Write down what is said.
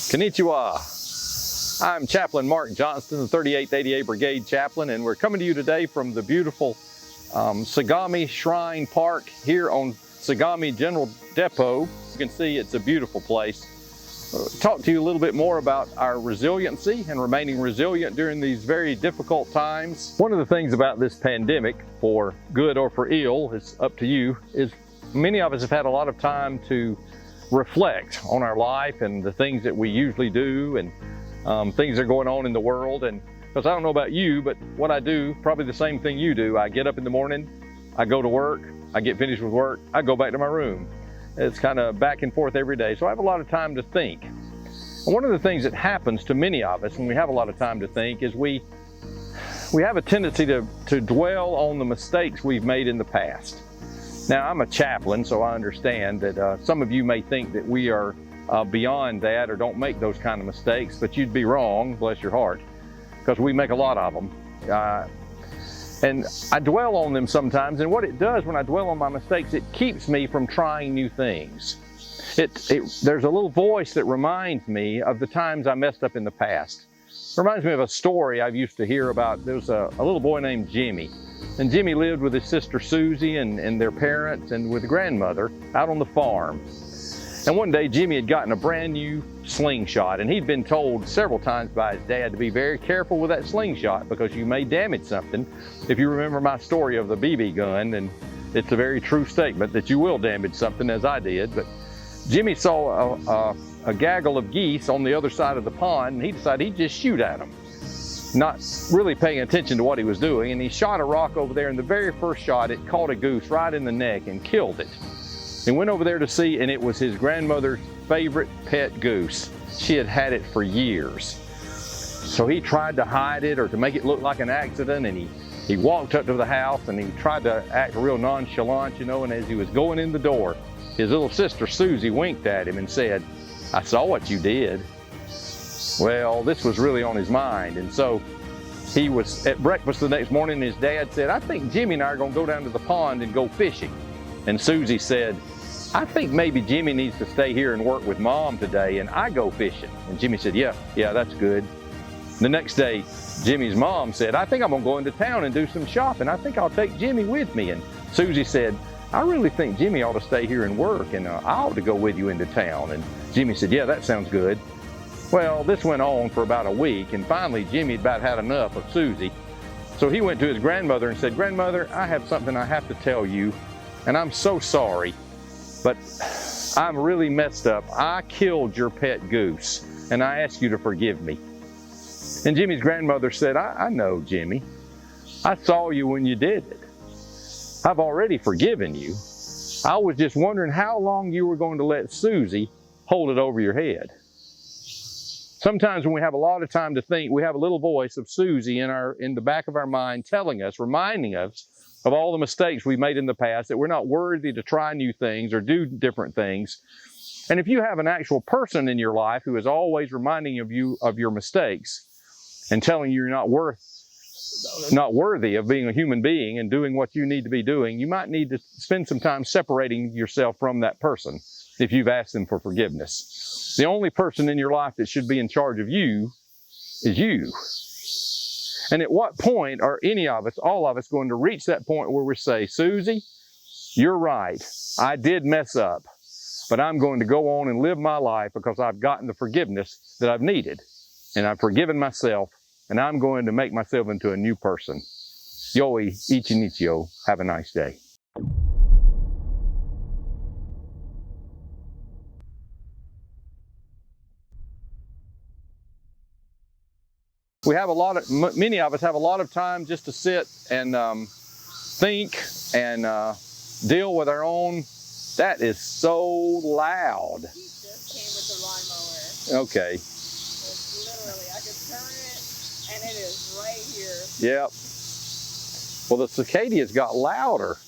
Konnichiwa. I'm Chaplain Mark Johnston, the 38th ADA Brigade Chaplain, and we're coming to you today from the beautiful Sagami Shrine Park here on Sagami General Depot. You can see it's a beautiful place. Talk to you a little bit more about our resiliency and remaining resilient during these very difficult times. One of the things about this pandemic, for good or for ill, it's up to you, is many of us have had a lot of time to reflect on our life and the things that we usually do and things that are going on in the world. And because I don't know about you, but what I do, probably the same thing you do. I get up in the morning, I go to work, I get finished with work, I go back to my room. It's kind of back and forth every day. So I have a lot of time to think. And one of the things that happens to many of us when we have a lot of time to think is we have a tendency to dwell on the mistakes we've made in the past. Now, I'm a chaplain, so I understand that some of you may think that we are beyond that or don't make those kind of mistakes, but you'd be wrong, bless your heart, because we make a lot of them. And I dwell on them sometimes, and what it does when I dwell on my mistakes, it keeps me from trying new things. There's a little voice that reminds me of the times I messed up in the past. It reminds me of a story I used to hear about. There was a little boy named Jimmy. And Jimmy lived with his sister Susie and their parents and with grandmother out on the farm. And one day Jimmy had gotten a brand new slingshot, and he'd been told several times by his dad to be very careful with that slingshot because you may damage something. If you remember my story of the BB gun, and it's a very true statement that you will damage something, as I did. But Jimmy saw a gaggle of geese on the other side of the pond, and he decided he'd just shoot at them, not really paying attention to what he was doing. And he shot a rock over there, and the very first shot, it caught a goose right in the neck and killed it. He went over there to see, and it was his grandmother's favorite pet goose. She had had it for years. So he tried to hide it or to make it look like an accident, and he walked up to the house and he tried to act real nonchalant, you know, and as he was going in the door, his little sister Susie winked at him and said, "I saw what you did." Well, this was really on his mind, and so he was at breakfast the next morning, and his dad said, "I think Jimmy and I are going to go down to the pond and go fishing." And Susie said, "I think maybe Jimmy needs to stay here and work with Mom today, and I go fishing." And Jimmy said, yeah, that's good. The next day, Jimmy's mom said, "I think I'm going to go into town and do some shopping. I think I'll take Jimmy with me." And Susie said, "I really think Jimmy ought to stay here and work, and I ought to go with you into town." And Jimmy said, "Yeah, that sounds good." Well, this went on for about a week, and finally Jimmy about had enough of Susie. So he went to his grandmother and said, "Grandmother, I have something I have to tell you, and I'm so sorry, but I'm really messed up. I killed your pet goose, and I ask you to forgive me." And Jimmy's grandmother said, I know, Jimmy. I saw you when you did it. I've already forgiven you. I was just wondering how long you were going to let Susie hold it over your head." Sometimes when we have a lot of time to think, we have a little voice of Susie in the back of our mind telling us, reminding us of all the mistakes we made in the past, that we're not worthy to try new things or do different things. And if you have an actual person in your life who is always reminding you of your mistakes and telling you you're not worthy of being a human being and doing what you need to be doing, you might need to spend some time separating yourself from that person if you've asked them for forgiveness. The only person in your life that should be in charge of you is you. And at what point are any of us, all of us, going to reach that point where we say, "Susie, you're right. I did mess up, but I'm going to go on and live my life because I've gotten the forgiveness that I've needed. And I've forgiven myself, and I'm going to make myself into a new person." Yoi ichinichio. Have a nice day. Many of us have a lot of time just to sit and think and deal with our own. That is so loud. He just came with the lawnmower. Okay. It's literally, I could turn it and it is right here. Yep. Well, the cicadas got louder.